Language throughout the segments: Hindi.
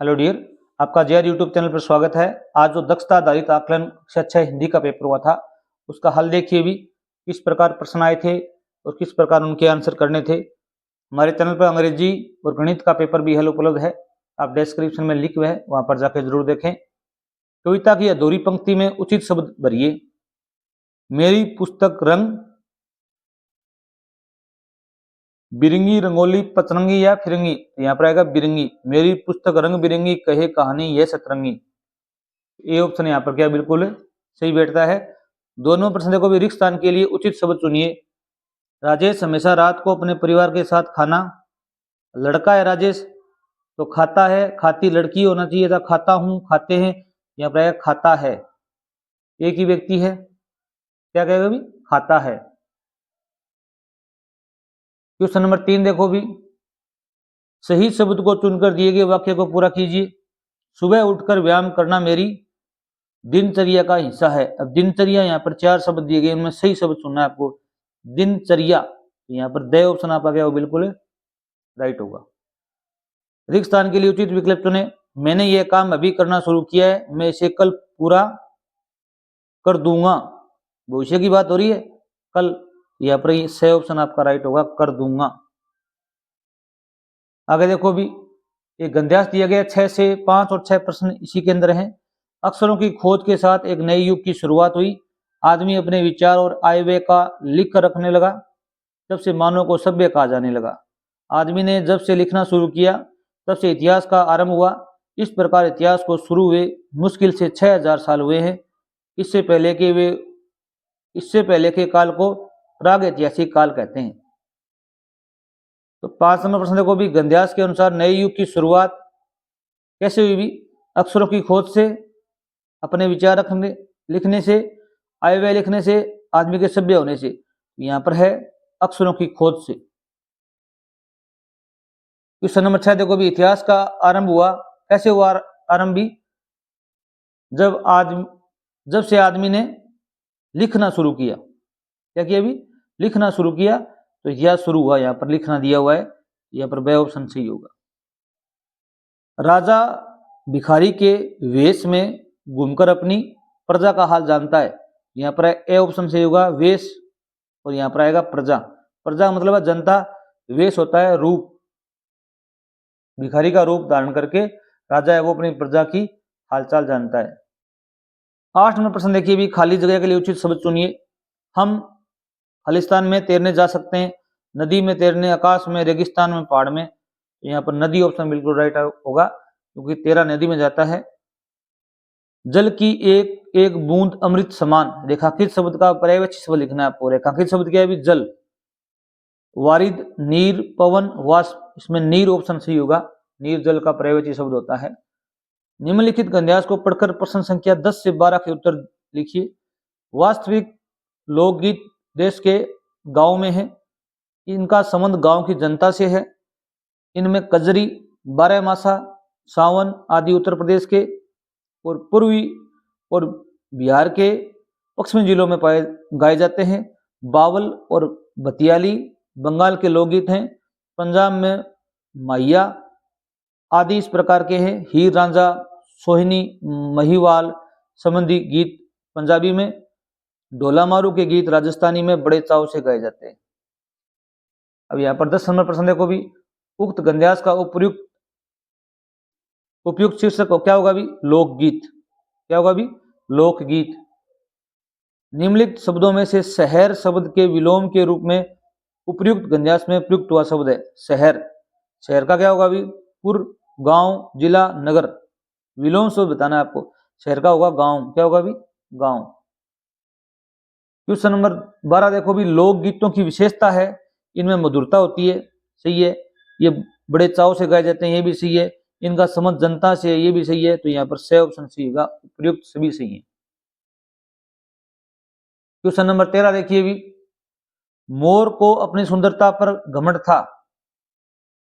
हेलो डियर, आपका जेआर यूट्यूब चैनल पर स्वागत है। आज जो दक्षता आधारित आकलन कक्षा 6 हिंदी का पेपर हुआ था उसका हल देखिए भी किस प्रकार प्रश्न आए थे और किस प्रकार उनके आंसर करने थे। हमारे चैनल पर अंग्रेजी और गणित का पेपर भी हल उपलब्ध है, आप डिस्क्रिप्शन में लिंक है वहां पर जाकर जरूर देखें। कविता की अधूरी पंक्ति में उचित शब्द भरिए। मेरी पुस्तक रंग बिरंगी रंगोली पतरंगी या फिरंगी, यहाँ पर आएगा बिरंगी। मेरी पुस्तक रंग बिरंगी कहे कहानी यह सतरंगी। ये ऑप्शन यहाँ पर क्या बिल्कुल सही बैठता है। दोनों प्रश्न देखो भी रिक्त स्थान के लिए उचित शब्द चुनिए। राजेश हमेशा रात को अपने परिवार के साथ खाना, लड़का है राजेश तो खाता है, खाती लड़की होना चाहिए था, खाता हूं खाते हैं, यहाँ पर आएगा खाता है। एक ही व्यक्ति है, क्या कहेगा भी खाता है। क्वेश्चन नंबर 3 देखो भी, सही शब्द को चुनकर दिए गए वाक्य को पूरा कीजिए। सुबह उठकर व्यायाम करना मेरी दिनचर्या का हिस्सा है। अब दिनचर्या यहाँ पर 4 शब्द दिए गए, उनमें सही शब्द चुनना है आपको। दिनचर्या, यहाँ पर द ऑप्शन आपका क्या हो बिल्कुल राइट होगा। रिक्त स्थान के लिए उचित विकल्प चुने। मैंने यह काम अभी करना शुरू किया है, मैं इसे कल पूरा कर दूंगा। भविष्य की बात हो रही है, कल, यहाँ पर सही ऑप्शन आपका राइट होगा, कर दूंगा। आगे देखो भी, एक गंध्यास दिया गया 6 से 5 और 6 प्रश्न इसी के अंदर हैं। अक्षरों की खोज के साथ एक नए युग की शुरुआत हुई। आदमी अपने विचार और आय व्यय का लिख कर रखने लगा। जब से मानव को सभ्य कहा जाने लगा। आदमी ने जब से लिखना शुरू किया तब से इतिहास का आरंभ हुआ। इस प्रकार इतिहास को शुरू हुए मुश्किल से 6000 साल हुए हैं। इससे पहले के काल को प्राग ऐतिहासिक काल कहते हैं। तो 5 नंबर प्रश्न देखो भी, गंध्यास के अनुसार नए युग की शुरुआत कैसे हुई भी? अक्षरों की खोज से, अपने विचार रखने लिखने से, आय व्यय लिखने से, आदमी के सभ्य होने से। यहाँ पर है अक्षरों की खोज से। क्वेश्चन नंबर 6 देखो भी, इतिहास का आरंभ हुआ कैसे हुआ? आरंभ भी जब से आदमी ने लिखना शुरू किया। क्या किया भी? लिखना शुरू किया तो इतिहास शुरू हुआ। यहाँ पर लिखना दिया हुआ है, यहाँ पर बे ऑप्शन सही होगा। राजा भिखारी के वेश में घूमकर अपनी प्रजा का हाल जानता है। यहाँ पर ए ऑप्शन सही होगा, वेश, और यहाँ पर आएगा प्रजा। प्रजा मतलब है जनता, वेश होता है रूप। भिखारी का रूप धारण करके राजा है वो अपनी प्रजा की हालचाल जानता है। 8 नंबर प्रश्न देखिए भी, खाली जगह के लिए उचित शब्द चुनिए। हम खालिस्तान में तैरने जा सकते हैं, नदी में तैरने, आकाश में, रेगिस्तान में, पहाड़ में। यहाँ पर नदी ऑप्शन बिल्कुल राइट होगा क्योंकि तैरा नदी में जाता है। जल की एक एक बूंद अमृत समान। रेखांकित शब्द का पर्यायवाची शब्द लिखना है आपको। रेखांकित शब्द क्या है भी? जल। वारिद, नीर, पवन, वाष्प, इसमें नीर ऑप्शन सही होगा। नीर जल का पर्यायवाची शब्द होता है। निम्नलिखित गंध्यास को पढ़कर प्रश्न संख्या 10 से 12 के उत्तर लिखिए। वास्तविक लोकगीत देश के गांव में है, इनका संबंध गांव की जनता से है। इनमें कजरी, बारहमासा, सावन आदि उत्तर प्रदेश के और पूर्वी और बिहार के पश्चिमी जिलों में गाए जाते हैं। बावल और भतियाली बंगाल के लोकगीत हैं। पंजाब में माहिया आदि इस प्रकार के हैं। हीर रांझा, सोहिनी, महिवाल संबंधी गीत पंजाबी में। ढोला मारू के गीत राजस्थानी में बड़े चाव से गाए जाते हैं। अब यहाँ पर 10 नंबर प्रश्न देखो भी, उक्त गंध्यास का उपयुक्त शीर्षक क्या होगा भी? लोकगीत। क्या होगा भी? लोकगीत। निम्नलिखित शब्दों में से शहर शब्द के विलोम के रूप में उपयुक्त गंध्यास में प्रयुक्त हुआ शब्द है शहर। शहर का क्या होगा भी? पुर, गांव, जिला, नगर। विलोम शब्द बताना है आपको। शहर का होगा गांव। क्या होगा भी? गांव। क्वेश्चन नंबर 12 देखो भी, लोकगीतों की विशेषता है इनमें मधुरता होती है, सही है। ये बड़े चाव से गाए जाते हैं, ये भी सही है। इनका संबंध जनता से है, ये भी सही है। तो यहाँ पर सही ऑप्शन सही होगा, उपयुक्त सभी सही है। क्वेश्चन नंबर 13 देखिए भी, मोर को अपनी सुंदरता पर घमंड था।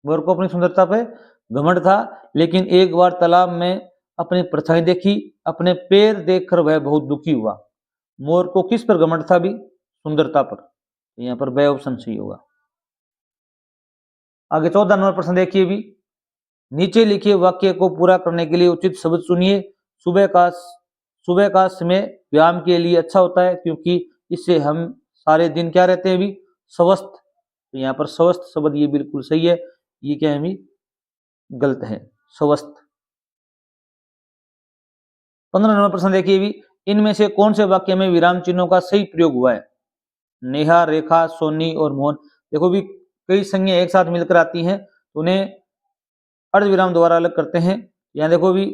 मोर को अपनी सुंदरता पर घमंड था, लेकिन एक बार तालाब में अपनी परछाई देखी, अपने पैर देखकर वह बहुत दुखी हुआ। मोर को किस पर घमंड था भी? सुंदरता पर। यहाँ पर बे ऑप्शन सही होगा। आगे 14 नंबर प्रश्न देखिए भी, नीचे लिखे वाक्य को पूरा करने के लिए उचित शब्द चुनिए। सुबह का समय व्यायाम के लिए अच्छा होता है क्योंकि इससे हम सारे दिन क्या रहते हैं अभी स्वस्थ। तो यहाँ पर स्वस्थ शब्द ये बिल्कुल सही है, ये क्या है अभी गलत है, स्वस्थ। 15 नंबर प्रश्न देखिए अभी, इनमें से कौन से वाक्य में विराम चिन्हों का सही प्रयोग हुआ है? नेहा, रेखा, सोनी और मोहन। देखो भी कई संज्ञा एक साथ मिलकर आती हैं, उन्हें अर्धविराम द्वारा अलग करते हैं। यहाँ देखो भी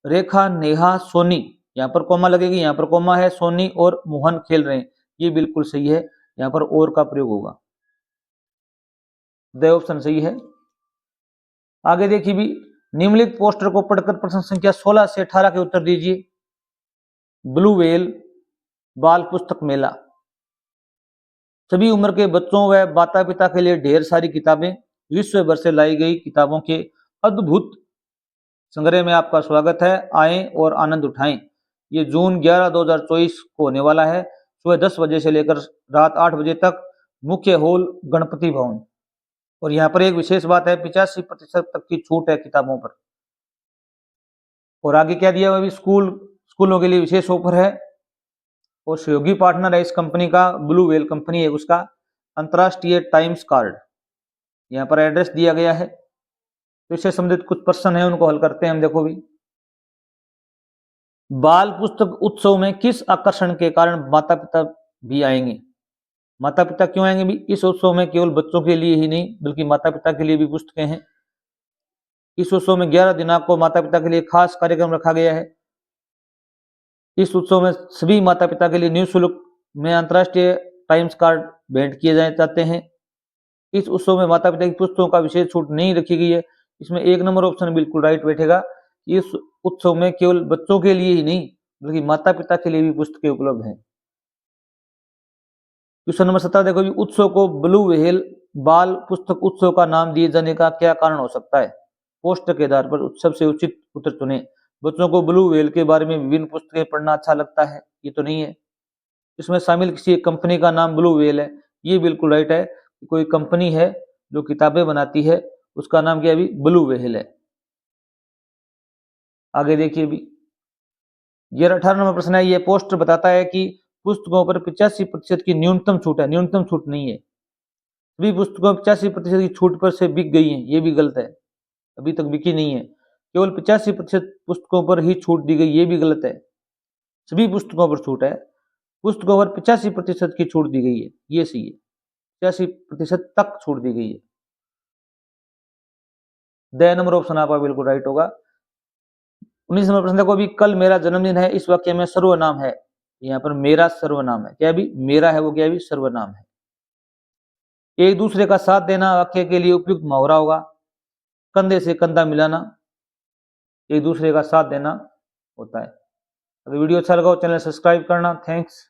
रेखा, नेहा, सोनी, यहाँ पर कोमा लगेगी, यहाँ पर कोमा है, सोनी और मोहन खेल रहे हैं, ये बिल्कुल सही है, यहाँ पर और का प्रयोग होगा, द ऑप्शन सही है। आगे देखिए भी, निम्नलिखित पोस्टर को पढ़कर प्रश्न संख्या 16 से 18 के उत्तर दीजिए। ब्लू व्हेल बाल पुस्तक मेला। सभी उम्र के बच्चों व माता पिता के लिए ढेर सारी किताबें, विश्व भर से लाई गई किताबों के अद्भुत संग्रह में आपका स्वागत है। आएं और आनंद उठाएं। ये जून 11 2024 को होने वाला है, सुबह 10 बजे से लेकर रात 8 बजे तक, मुख्य हॉल गणपति भवन। और यहाँ पर एक विशेष बात है, 85% तक की छूट है किताबों पर। और आगे क्या दिया हुआ, स्कूलों के लिए विशेष ऑफर है। और सहयोगी पार्टनर है इस कंपनी का, ब्लू व्हेल कंपनी है, उसका अंतरराष्ट्रीय टाइम्स कार्ड। यहाँ पर एड्रेस दिया गया है। तो इससे संबंधित कुछ प्रश्न है, उनको हल करते हैं हम। देखो भी, बाल पुस्तक उत्सव में किस आकर्षण के कारण माता पिता भी आएंगे? माता पिता क्यों आएंगे भी? इस उत्सव में केवल बच्चों के लिए ही नहीं बल्कि माता पिता के लिए भी पुस्तकें हैं। इस उत्सव में 11 दिनांक को माता पिता के लिए खास कार्यक्रम रखा गया है। इस उत्सव में सभी माता पिता के लिए निःशुल्क में अंतरराष्ट्रीय टाइम्स कार्ड भेंट किए जाते हैं। इस उत्सव में माता पिता की पुस्तकों का विशेष छूट नहीं रखी गई है। इसमें 1 नंबर ऑप्शन बिल्कुल राइट बैठेगा। इस उत्सव में केवल बच्चों के लिए ही नहीं बल्कि माता पिता के लिए भी पुस्तकें उपलब्ध हैं। क्वेश्चन नंबर 17 देखो जी, उत्सव को ब्लू व्हेल बाल पुस्तक उत्सव का नाम दिए जाने का क्या कारण हो सकता है? पोस्टर के आधार पर सबसे उचित उत्तर चुने। बच्चों को ब्लू व्हेल के बारे में विभिन्न पुस्तकें पढ़ना अच्छा लगता है, ये तो नहीं है। इसमें शामिल किसी एक कंपनी का नाम ब्लू व्हेल है, ये बिल्कुल राइट है। कोई कंपनी है जो किताबें बनाती है, उसका नाम क्या है? ब्लू व्हेल है। आगे देखिए भी, ये 18 नंबर प्रश्न है। ये पोस्टर बताता है कि पुस्तकों पर 85% की न्यूनतम छूट है। न्यूनतम छूट नहीं है, सभी पुस्तकों 85% की छूट पर से बिक गई है, ये भी गलत है। अभी तक बिकी नहीं है, केवल 85% पुस्तकों पर ही छूट दी गई, ये भी गलत है। सभी पुस्तकों पर छूट है, पुस्तकों पर 85% की छूट दी गई है, ये सही है। 85% तक छूट दी गई है। द नंबर ऑप्शन आपका बिल्कुल राइट होगा। 19 नंबर प्रश्न देखो, अभी कल मेरा जन्मदिन है, इस वाक्य में सर्वनाम है। यहाँ पर मेरा सर्वनाम है, क्या भी मेरा है वो क्या भी सर्वनाम है। एक दूसरे का साथ देना वाक्य के लिए उपयुक्त मुहावरा होगा। कंधे से कंधा मिलाना एक दूसरे का साथ देना होता है। अगर वीडियो अच्छा लगा हो चैनल सब्सक्राइब करना। थैंक्स।